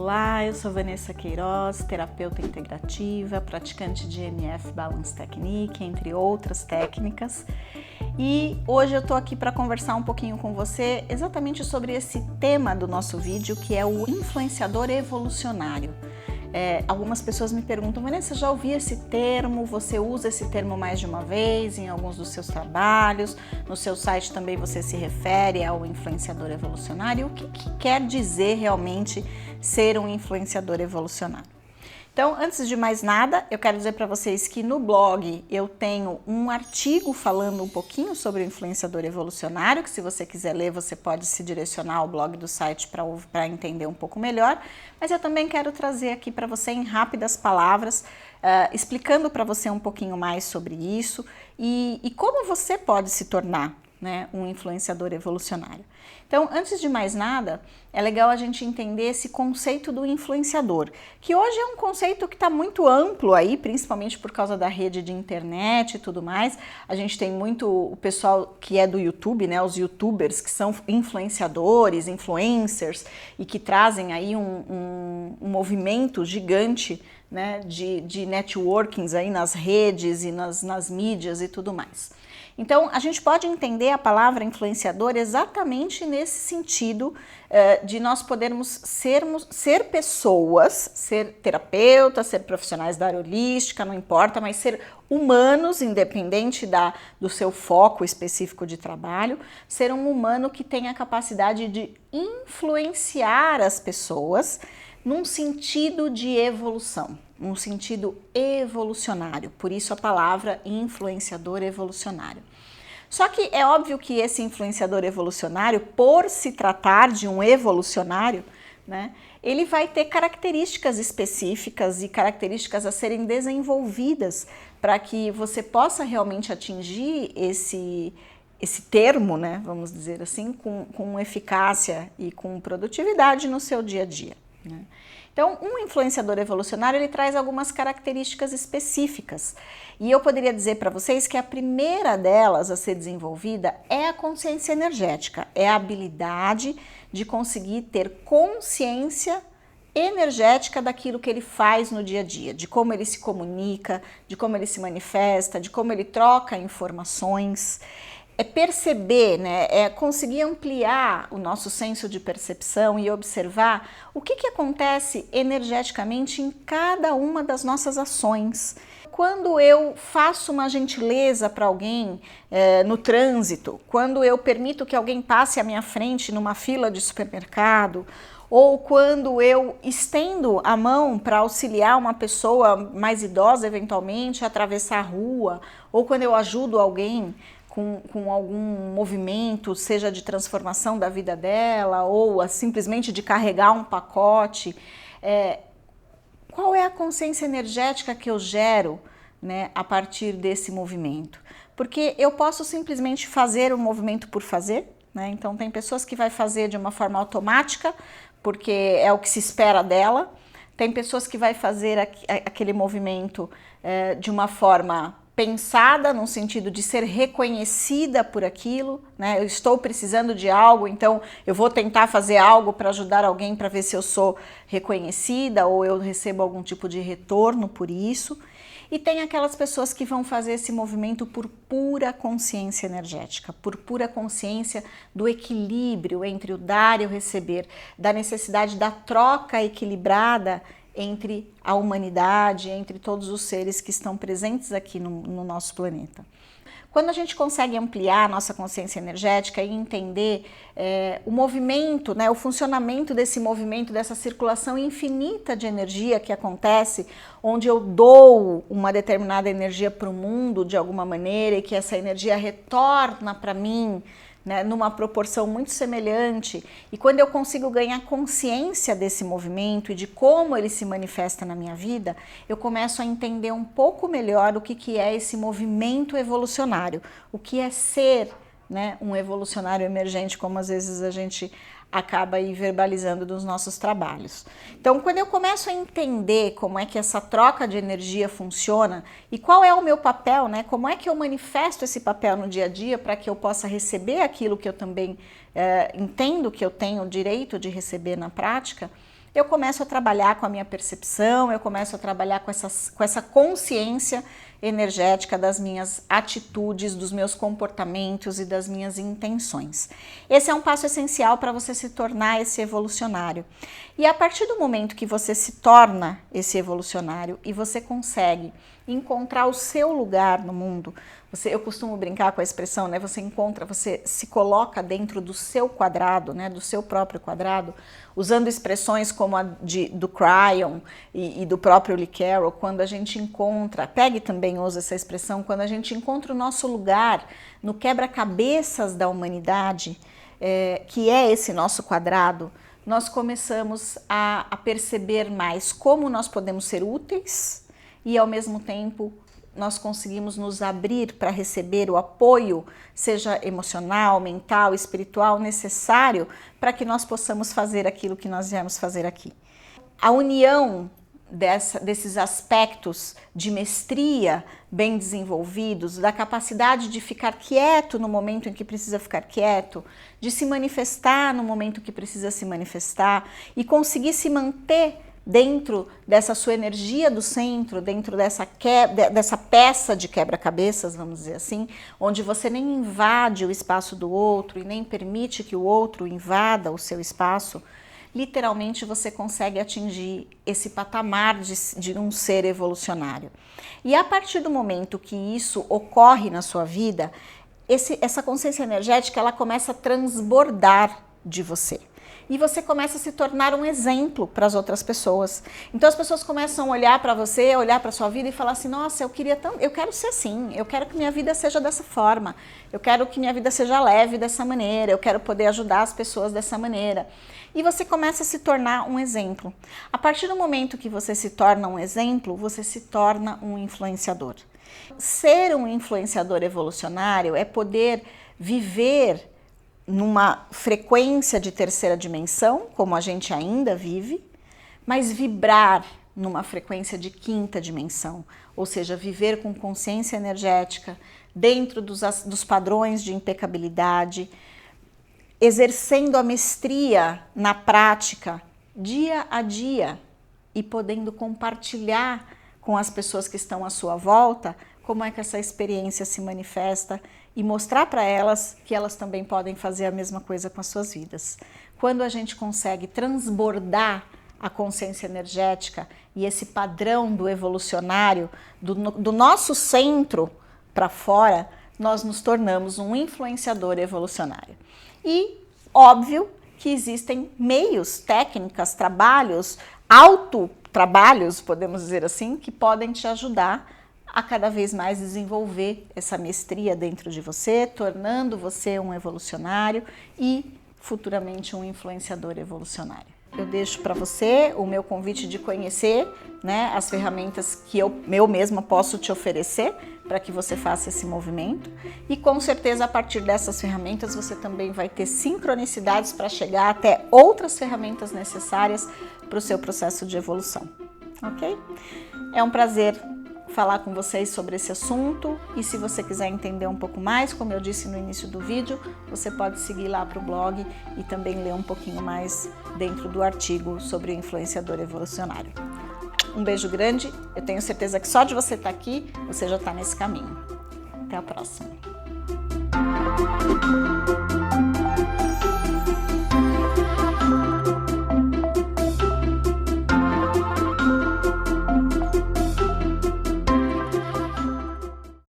Olá, eu sou Vanessa Queiroz, terapeuta integrativa, praticante de EMF Balance Technique, entre outras técnicas. E hoje eu tô aqui para conversar um pouquinho com você exatamente sobre esse tema do nosso vídeo, que é o influenciador evolucionário. Algumas pessoas me perguntam, Vanessa, já ouvi esse termo, você usa esse termo mais de uma vez em alguns dos seus trabalhos, no seu site também você se refere ao influenciador evolucionário. O que quer dizer realmente ser um influenciador evolucionário? Então, antes de mais nada, eu quero dizer para vocês que no blog eu tenho um artigo falando um pouquinho sobre o influenciador evolucionário, que se você quiser ler, você pode se direcionar ao blog do site para entender um pouco melhor, mas eu também quero trazer aqui para você em rápidas palavras, explicando para você um pouquinho mais sobre isso e como você pode se tornar, né, um influenciador evolucionário. Então, antes de mais nada, é legal a gente entender esse conceito do influenciador, que hoje é um conceito que está muito amplo aí, principalmente por causa da rede de internet e tudo mais. A gente tem muito o pessoal que é do YouTube, né, os youtubers que são influenciadores, influencers, e que trazem aí um movimento gigante, né, de networkings aí nas redes e nas mídias e tudo mais. Então, a gente pode entender a palavra influenciador exatamente nesse sentido de nós podermos ser pessoas, ser terapeutas, ser profissionais da área holística, não importa, mas ser humanos, independente do seu foco específico de trabalho, ser um humano que tem a capacidade de influenciar as pessoas num sentido de evolução, num sentido evolucionário, por isso a palavra influenciador evolucionário. Só que é óbvio que esse influenciador evolucionário, por se tratar de um evolucionário, né, ele vai ter características específicas e características a serem desenvolvidas para que você possa realmente atingir esse termo, né, vamos dizer assim, com eficácia e com produtividade no seu dia a dia, né? Então, um influenciador evolucionário, ele traz algumas características específicas. E eu poderia dizer para vocês que a primeira delas a ser desenvolvida é a consciência energética, é a habilidade de conseguir ter consciência energética daquilo que ele faz no dia a dia, de como ele se comunica, de como ele se manifesta, de como ele troca informações. É perceber, né, é conseguir ampliar o nosso senso de percepção e observar o que acontece energeticamente em cada uma das nossas ações. Quando eu faço uma gentileza para alguém no trânsito, quando eu permito que alguém passe à minha frente numa fila de supermercado, ou quando eu estendo a mão para auxiliar uma pessoa mais idosa, eventualmente, a atravessar a rua, ou quando eu ajudo alguém com algum movimento, seja de transformação da vida dela ou simplesmente de carregar um pacote, qual é a consciência energética que eu gero, né, a partir desse movimento? Porque eu posso simplesmente fazer o movimento por fazer, né? Então tem pessoas que vai fazer de uma forma automática, porque é o que se espera dela, tem pessoas que vai fazer aquele movimento de uma forma pensada, no sentido de ser reconhecida por aquilo, né? Eu estou precisando de algo, então eu vou tentar fazer algo para ajudar alguém para ver se eu sou reconhecida ou eu recebo algum tipo de retorno por isso. E tem aquelas pessoas que vão fazer esse movimento por pura consciência energética, por pura consciência do equilíbrio entre o dar e o receber, da necessidade da troca equilibrada entre a humanidade, entre todos os seres que estão presentes aqui no nosso planeta. Quando a gente consegue ampliar a nossa consciência energética e entender o movimento, né, o funcionamento desse movimento, dessa circulação infinita de energia que acontece, onde eu dou uma determinada energia para o mundo de alguma maneira e que essa energia retorna para mim, né, numa proporção muito semelhante, e quando eu consigo ganhar consciência desse movimento e de como ele se manifesta na minha vida, eu começo a entender um pouco melhor o que é esse movimento evolucionário, o que é ser, né, um evolucionário emergente, como às vezes a gente acaba aí verbalizando nos nossos trabalhos. Então, quando eu começo a entender como é que essa troca de energia funciona e qual é o meu papel, né? Como é que eu manifesto esse papel no dia a dia para que eu possa receber aquilo que eu também entendo que eu tenho o direito de receber na prática, eu começo a trabalhar com a minha percepção, eu começo a trabalhar com essa consciência energética das minhas atitudes, dos meus comportamentos e das minhas intenções. Esse é um passo essencial para você se tornar esse evolucionário. E a partir do momento que você se torna esse evolucionário e você consegue encontrar o seu lugar no mundo, eu costumo brincar com a expressão, né? Você se coloca dentro do seu quadrado, né? Do seu próprio quadrado, usando expressões como a do Cryon e do próprio Lee Carroll, quando a gente encontra, Peg também usa essa expressão, quando a gente encontra o nosso lugar no quebra-cabeças da humanidade, que é esse nosso quadrado, nós começamos a perceber mais como nós podemos ser úteis e, ao mesmo tempo, nós conseguimos nos abrir para receber o apoio, seja emocional, mental, espiritual, necessário para que nós possamos fazer aquilo que nós viemos fazer aqui. A união desses aspectos de mestria bem desenvolvidos, da capacidade de ficar quieto no momento em que precisa ficar quieto, de se manifestar no momento que precisa se manifestar e conseguir se manter dentro dessa sua energia do centro, dentro dessa peça de quebra-cabeças, vamos dizer assim, onde você nem invade o espaço do outro e nem permite que o outro invada o seu espaço, literalmente você consegue atingir esse patamar de um ser evolucionário. E a partir do momento que isso ocorre na sua vida, essa consciência energética ela começa a transbordar de você. E você começa a se tornar um exemplo para as outras pessoas. Então as pessoas começam a olhar para você, a olhar para a sua vida e falar assim, nossa, eu quero ser assim, eu quero que minha vida seja dessa forma, eu quero que minha vida seja leve dessa maneira, eu quero poder ajudar as pessoas dessa maneira. E você começa a se tornar um exemplo. A partir do momento que você se torna um exemplo, você se torna um influenciador. Ser um influenciador evolucionário é poder viver numa frequência de terceira dimensão, como a gente ainda vive, mas vibrar numa frequência de quinta dimensão, ou seja, viver com consciência energética, dentro dos padrões de impecabilidade, exercendo a mestria na prática, dia a dia, e podendo compartilhar com as pessoas que estão à sua volta como é que essa experiência se manifesta e mostrar para elas que elas também podem fazer a mesma coisa com as suas vidas. Quando a gente consegue transbordar a consciência energética e esse padrão do evolucionário, do nosso centro para fora, nós nos tornamos um influenciador evolucionário. E óbvio que existem meios, técnicas, trabalhos, autotrabalhos, podemos dizer assim, que podem te ajudar a cada vez mais desenvolver essa mestria dentro de você, tornando você um evolucionário e futuramente um influenciador evolucionário. Eu deixo para você o meu convite de conhecer, né, as ferramentas que eu mesma posso te oferecer para que você faça esse movimento e com certeza a partir dessas ferramentas você também vai ter sincronicidades para chegar até outras ferramentas necessárias para o seu processo de evolução, ok? É um prazer falar com vocês sobre esse assunto e se você quiser entender um pouco mais, como eu disse no início do vídeo, você pode seguir lá para o blog e também ler um pouquinho mais dentro do artigo sobre o influenciador evolucionário. Um beijo grande, eu tenho certeza que só de você estar aqui, você já está nesse caminho. Até a próxima!